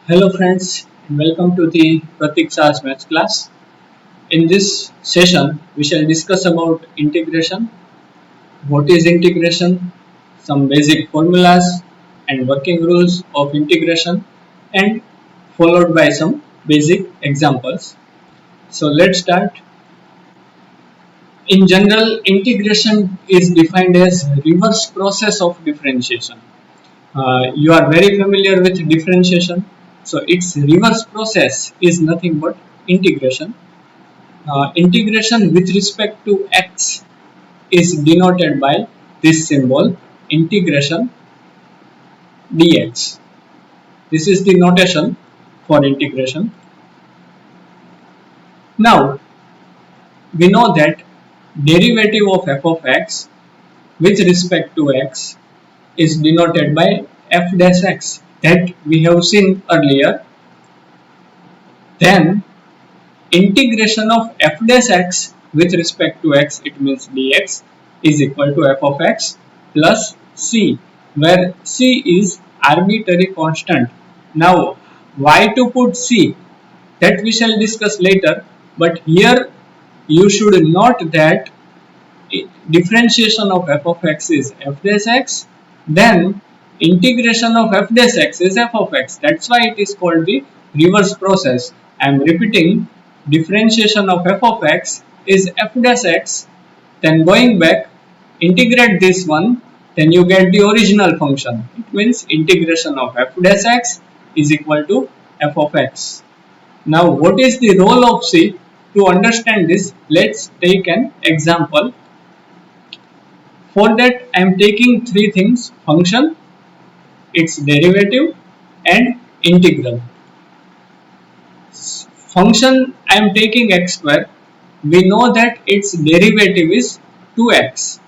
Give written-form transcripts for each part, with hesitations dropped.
Hello friends, and welcome to the Pratik Shah's maths class. In this session, we shall discuss about integration, what is integration, some basic formulas and working rules of integration, and followed by some basic examples. So let's start. In general, integration is defined as reverse process of differentiation. You are very familiar with differentiation, so its reverse process is nothing but integration. Integration with respect to x is denoted by this symbol integration dx. This is the notation for integration. Now we know that derivative of f of x with respect to x is denoted by f dash x, that we have seen earlier. Then integration of f dash x with respect to x, it means dx, is equal to f of x plus c, where c is arbitrary constant. Now why to put c, that we shall discuss later, but here you should note that differentiation of f of x is f dash x, then integration of f dash x is f of x. That's why it is called the reverse process. I am repeating, differentiation of f of x is f dash x, then going back, integrate this one, then you get the original function. It means integration of f dash x is equal to f of x. Now what is the role of c? To understand this, let's take an example. For that, I am taking three things: function, its derivative, and integral. Function, I am taking x square. We know that its derivative is 2x.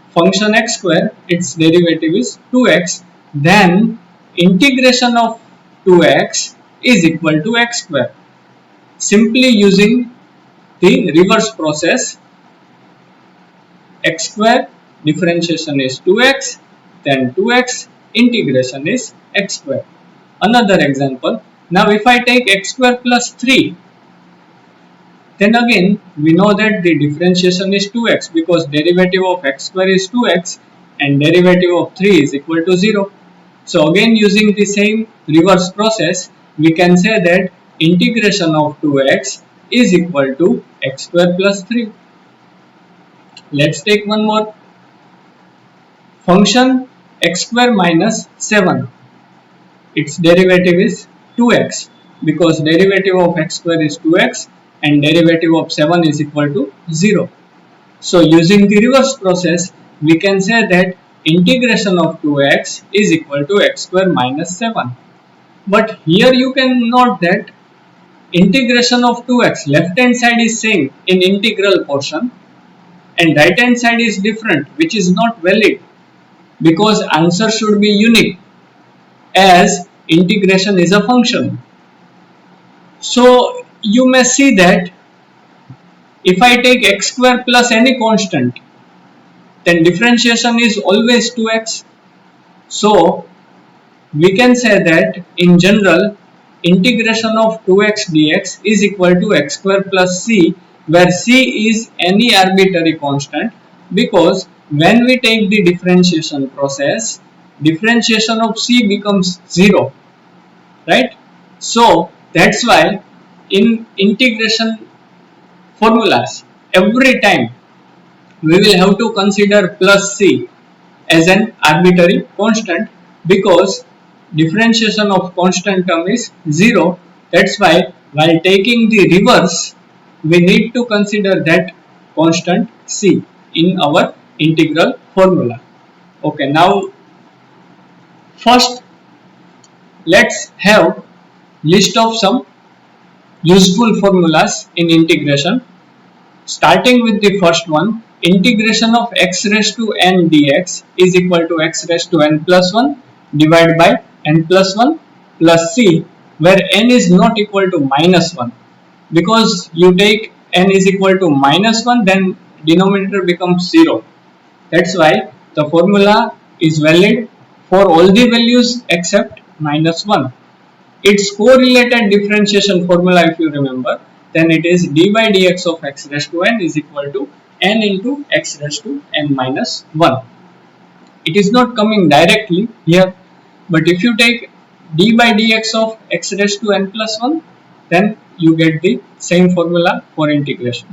Function x square, its derivative is 2x. Then integration of 2x is equal to x square. Simply using the reverse process, x square differentiation is 2x, then 2x integration is x square. Another example, now if I take x square plus 3, then again we know that the differentiation is 2x, because derivative of x square is 2x and derivative of 3 is equal to 0. So again using the same reverse process, we can say that integration of 2x is equal to x square plus 3. Let's take one more. Function x square minus 7, its derivative is 2x, because derivative of x square is 2x and derivative of 7 is equal to 0. So using the reverse process, we can say that integration of 2x is equal to x square minus 7. But here you can note that integration of 2x, left hand side is same in integral portion and right hand side is different, which is not valid, because answer should be unique, as integration is a function. So you may see that if I take x square plus any constant, then differentiation is always 2x. So we can say that in general, integration of 2x dx is equal to x square plus c, where c is any arbitrary constant, because when we take the differentiation process, differentiation of c becomes 0, right? So that's why in integration formulas, every time we will have to consider plus c as an arbitrary constant, because differentiation of constant term is 0. That's why while taking the reverse, we need to consider that constant c in our integral formula. Okay, now first let's have list of some useful formulas in integration. Starting with the first one, integration of x raised to n dx is equal to x raised to n plus 1 divided by n plus 1 plus c, where n is not equal to minus 1. Because you take n is equal to minus 1, then denominator becomes 0. That's why the formula is valid for all the values except minus 1. its correlated differentiation formula, if you remember, then it is d by dx of x raised to n is equal to n into x raised to n minus 1. It is not coming directly here, but if you take d by dx of x raised to n plus 1, then you get the same formula for integration.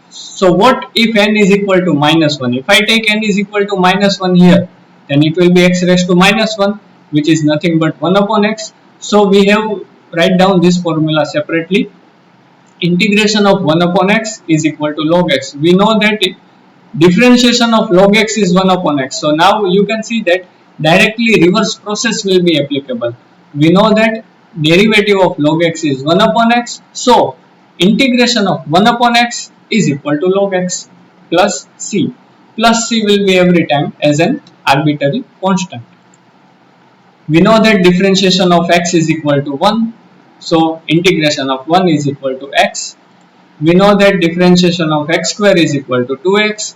So what if n is equal to minus 1? If I take n is equal to minus 1 here, then it will be x raised to minus 1, which is nothing but 1 upon x. So we have write down this formula separately. Integration of 1 upon x is equal to log x. We know that differentiation of log x is 1 upon x. So now you can see that directly reverse process will be applicable. We know that derivative of log x is 1 upon x. So integration of 1 upon x is equal to log x plus c. Plus c will be every time as an arbitrary constant. We know that differentiation of x is equal to 1. So integration of 1 is equal to x. We know that differentiation of x square is equal to 2x.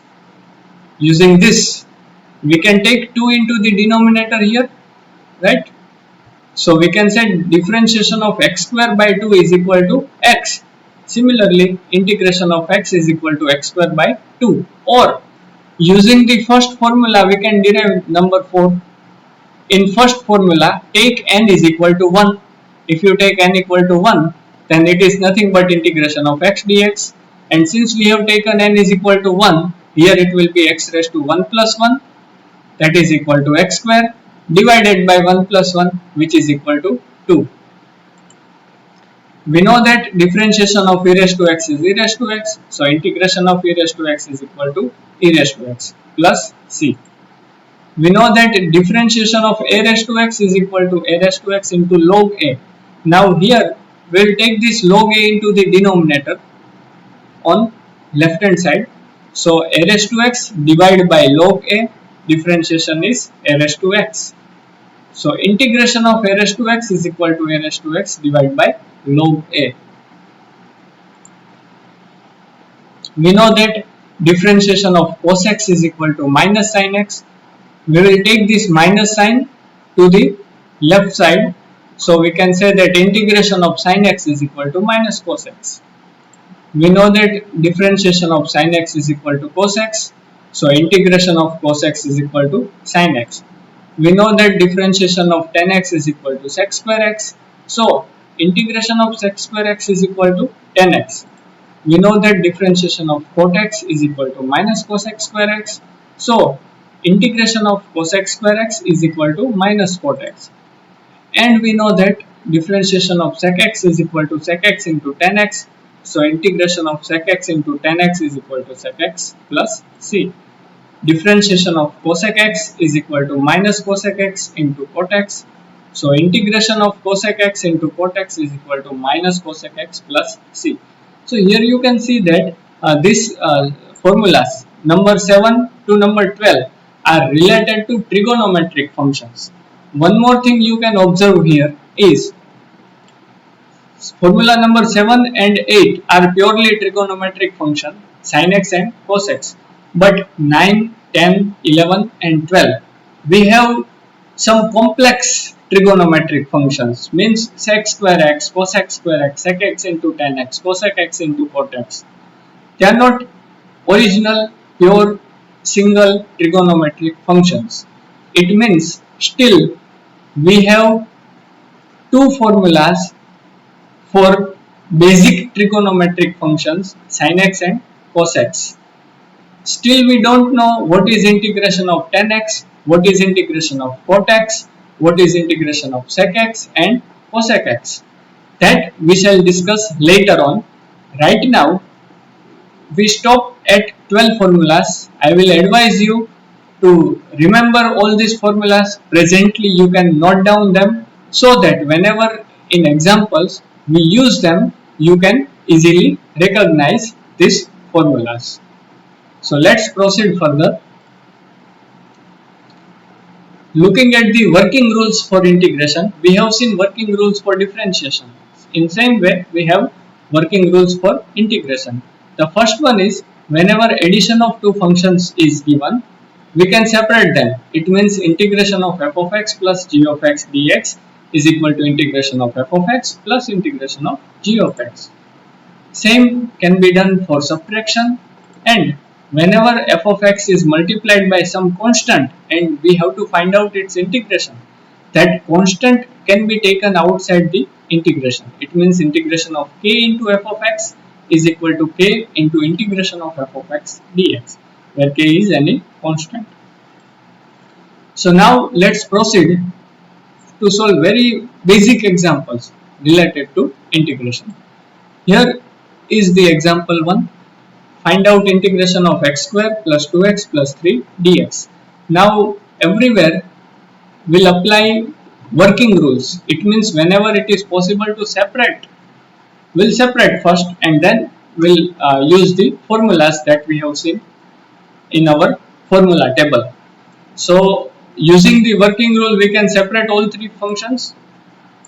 Using this, we can take 2 into the denominator here, right? So we can say differentiation of x square by 2 is equal to x. Similarly, integration of x is equal to x square by 2. Or using the first formula, we can derive number 4. In first formula, take n is equal to 1. If you take n equal to 1, then it is nothing but integration of x dx. And since we have taken n is equal to 1, here it will be x raised to 1 plus 1, that is equal to x square, divided by 1 plus 1, which is equal to 2. We know that differentiation of e raised to x is e raised to x. So integration of e raised to x is equal to e raised to x plus c. We know that differentiation of a raised to x is equal to a raised to x into log a. Now here we will take this log a into the denominator on left hand side. So a raised to x divided by log a, differentiation is a raised to x. So integration of a raised to x is equal to a raised to x divided by log a. We know that differentiation of cos x is equal to minus sin x. We will take this minus sign to the left side. So we can say that integration of sin x is equal to minus cos x. We know that differentiation of sin x is equal to cos x. So integration of cos x is equal to sin x. We know that differentiation of tan x is equal to sec square x. So integration of sec square x is equal to tan x. We know that differentiation of cot x is equal to minus cosec square x. So integration of cosec square x is equal to minus cot x. And we know that differentiation of sec x is equal to sec x into tan x. So integration of sec x into tan x is equal to sec x plus c. Differentiation of cosec x is equal to minus cosec x into cot x. So integration of cosec x into cot x is equal to minus cosec x plus c. So here you can see that these formulas number 7 to number 12 are related to trigonometric functions. One more thing you can observe here is formula number 7 and 8 are purely trigonometric function, sin x and cos x. But 9, 10, 11 and 12 we have some complex trigonometric functions, means sec square x, cosec square x, sec x into tan x, cosec x into cot x. They are not original pure single trigonometric functions. It means still we have two formulas for basic trigonometric functions, sin x and cos x. Still we don't know what is integration of tan x, what is integration of cot x, what is integration of sec x and cosec x. That we shall discuss later on. Right now we stop at 12 formulas. I will advise you to remember all these formulas. Presently you can note down them so that whenever in examples we use them, you can easily recognize these formulas. So let's proceed further. Looking at the working rules for integration, we have seen working rules for differentiation. In same way, we have working rules for integration. The first one is whenever addition of two functions is given, we can separate them. It means integration of f of x plus g of x dx is equal to integration of f of x plus integration of g of x. Same can be done for subtraction, and whenever f of x is multiplied by some constant and we have to find out its integration, that constant can be taken outside the integration. It means integration of k into f of x is equal to k into integration of f of x dx, where k is any constant. So now let's proceed to solve very basic examples related to integration. Here is the example 1. Find out integration of x square plus 2x plus 3 dx. Now everywhere we'll apply working rules. It means whenever it is possible to separate, we'll separate first and then we'll use the formulas that we have seen in our formula table. So using the working rule, we can separate all three functions.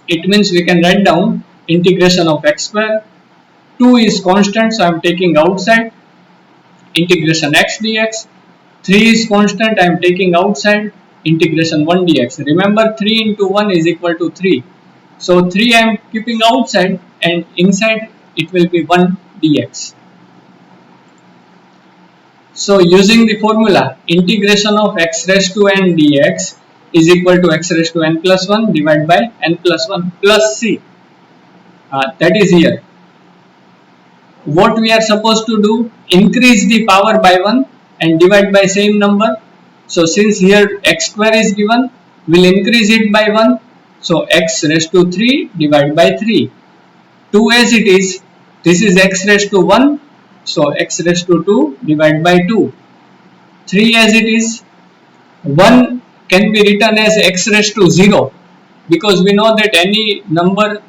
It means we can write down integration of x square. 2 is constant, so I am taking outside. Integration x dx. 3 is constant, I am taking outside. Integration 1 dx. Remember, 3 into 1 is equal to 3. So 3 I am keeping outside, and inside it will be 1 dx. So using the formula, integration of x raised to n dx is equal to x raised to n plus 1 divided by n plus 1 plus c. That is here. What we are supposed to do, increase the power by 1 and divide by same number. So since here x square is given, we'll increase it by 1. So x raised to 3 divided by 3. 2 as it is, this is x raised to 1. So x raised to 2 divided by 2. 3 as it is, 1 can be written as x raised to 0, because we know that any number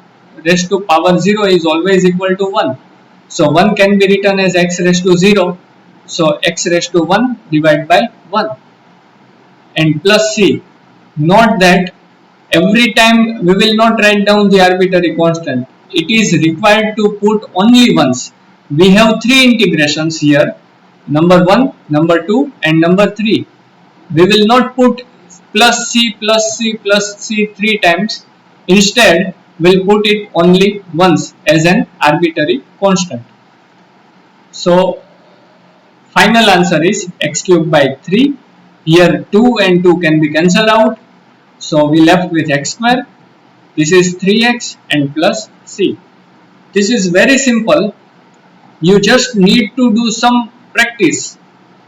raised to power 0 is always equal to 1. So 1 can be written as x raised to 0. So x raised to 1 divided by 1. And plus c. Note that every time we will not write down the arbitrary constant. It is required to put only once. We have three integrations here. Number 1, number 2 and number 3. We will not put plus c plus c plus c 3 times. Instead, we'll put it only once as an arbitrary constant. So final answer is x cubed by 3. Here 2 and 2 can be cancelled out. So we left with x square. This is 3x and plus c. This is very simple. You just need to do some practice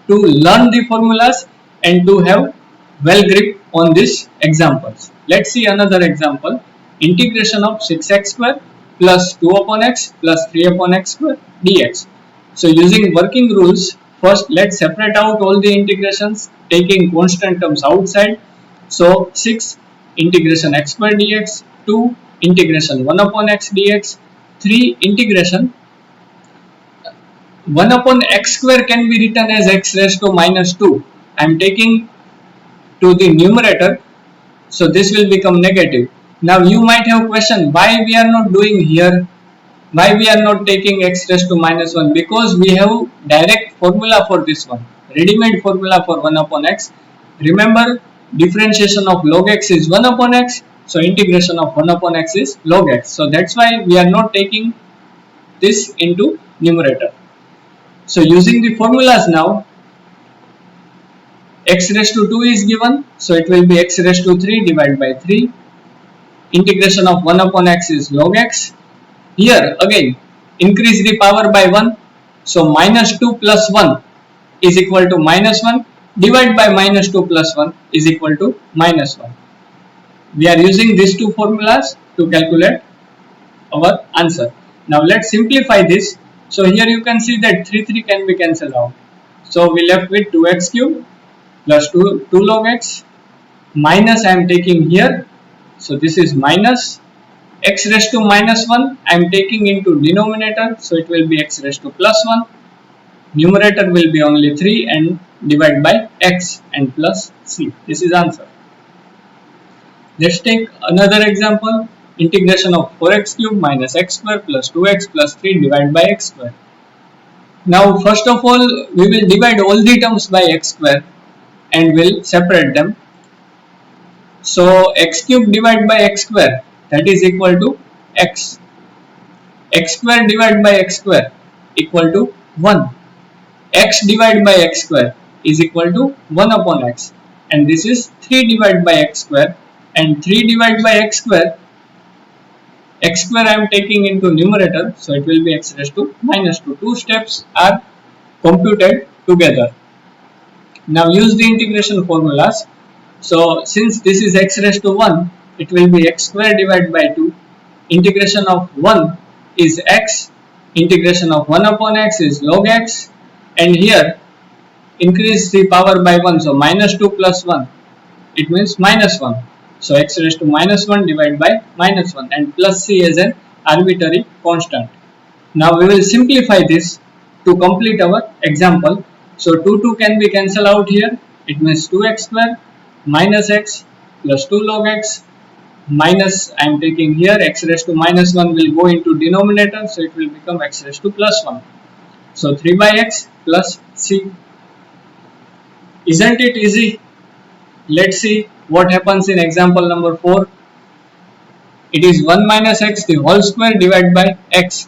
to learn the formulas and to have well grip on these examples. Let's see another example. Integration of 6x square plus 2 upon x plus 3 upon x square dx. So using working rules, first let's separate out all the integrations taking constant terms outside. So 6 integration x square dx, 2 integration 1 upon x dx, 3 integration 1 upon x square can be written as x raised to minus 2. I am taking to the numerator, so this will become negative. Now you might have question, why we are not doing here, why we are not taking x raised to minus 1, because we have direct formula for this one, ready-made formula for 1 upon x. Remember, differentiation of log x is 1 upon x, so integration of 1 upon x is log x. So that's why we are not taking this into numerator. So using the formulas now, x raised to 2 is given, so it will be x raised to 3 divided by 3. Integration of 1 upon x is log x. Here again, increase the power by 1, so minus 2 plus 1 is equal to minus 1, divide by minus 2 plus 1 is equal to minus 1. We are using these two formulas to calculate our answer. Now let's simplify this. So here you can see that 3 can be cancelled out. So we left with 2x cube plus 2 log x minus I am taking here. So this is minus x raised to minus 1 I am taking into denominator. So it will be x raised to plus 1. Numerator will be only 3 and divide by x and plus c. This is answer. Let's take another example. Integration of 4x cube minus x square plus 2x plus 3 divided by x square. Now first of all, we will divide all the terms by x square and will separate them. So x cube divided by x square, that is equal to x. X square divided by x square equal to 1. X divided by x square is equal to 1 upon x, and this is 3 divided by x square, and 3 divided by x square I am taking into numerator, so it will be x raised to minus 2. Two steps are computed together. Now use the integration formulas. So since this is x raised to 1, it will be x square divided by 2. Integration of 1 is x, integration of 1 upon x is log x, and here increase the power by 1, so minus 2 plus 1, it means minus 1. So x raised to minus 1 divided by minus 1, and plus c as an arbitrary constant. Now we will simplify this to complete our example. So 2 can be cancelled out here, it means 2x square minus x plus 2 log x minus, I am taking here x raised to minus 1 will go into denominator, so it will become x raised to plus 1. So 3 by x plus c. Isn't it easy? Let's see what happens in example number 4. It is 1 minus x the whole square divided by x.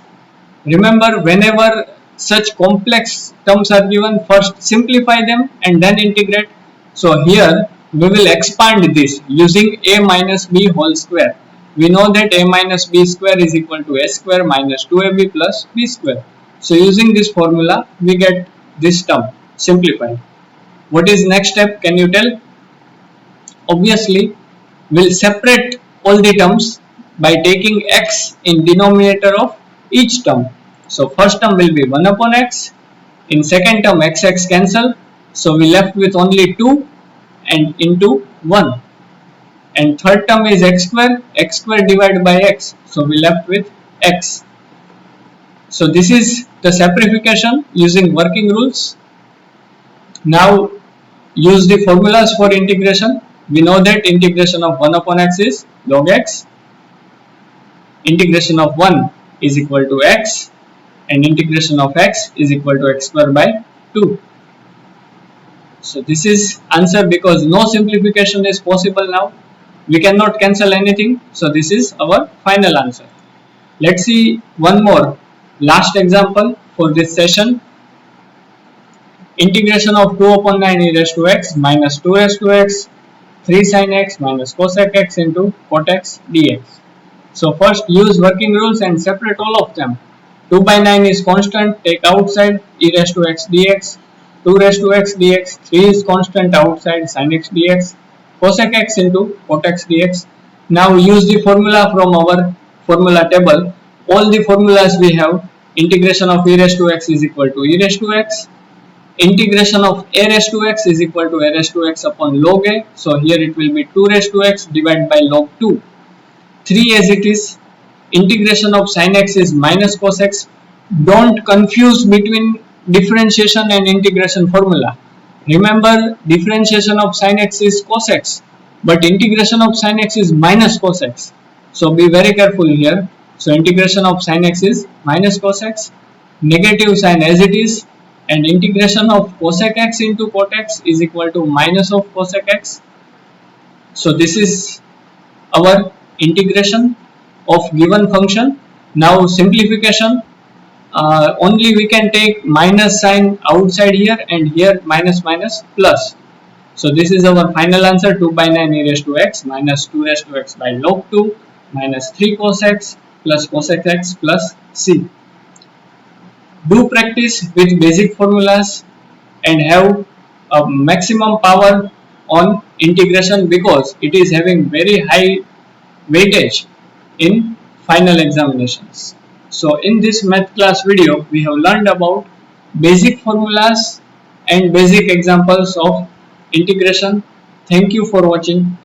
Remember, whenever such complex terms are given, first simplify them and then integrate. So here we will expand this using a minus b whole square. We know that a minus b square is equal to a square minus 2ab plus b square. So using this formula we get this term simplified. What is next step? Can you tell? Obviously, we'll separate all the terms by taking x in denominator of each term. So first term will be 1 upon x. In second term x cancel. So we left with only 2 and into 1. And third term is x square divided by x. So we left with x. So this is the simplification using working rules. Now use the formulas for integration. We know that integration of 1 upon x is log x. Integration of 1 is equal to x, and integration of x is equal to x square by 2. So this is answer because no simplification is possible now. We cannot cancel anything. So this is our final answer. Let's see one more last example for this session. Integration of 2 upon 9 e raised to x minus 2 raised to x 3 sin x minus cosec x into cot x dx. So first use working rules and separate all of them. 2 by 9 is constant, take outside e raised to x dx. 2 raised to x dx, 3 is constant outside sin x dx. Cosec x into cot x dx. Now use the formula from our formula table. All the formulas we have. Integration of e raised to x is equal to e raised to x. Integration of a raised to x is equal to a raised to x upon log a. So here it will be 2 raised to x divided by log 2. 3 as it is. Integration of sin x is minus cos x. Don't confuse between differentiation and integration formula. Remember, differentiation of sin x is cos x, but integration of sin x is minus cos x. So be very careful here. So integration of sin x is minus cos x, negative sign as it is, and integration of cosec x into cot x is equal to minus of cosec x. So this is our integration of given function. Now simplification, only we can take minus sign outside here, and here minus minus plus. So this is our final answer. 2 by 9 e raised to x minus 2 raised to x by log 2 minus 3 cos x plus cosec x plus c. Do practice with basic formulas and have a maximum power on integration because it is having very high weightage in final examinations. So in this math class video we have learned about basic formulas and basic examples of integration. Thank you for watching.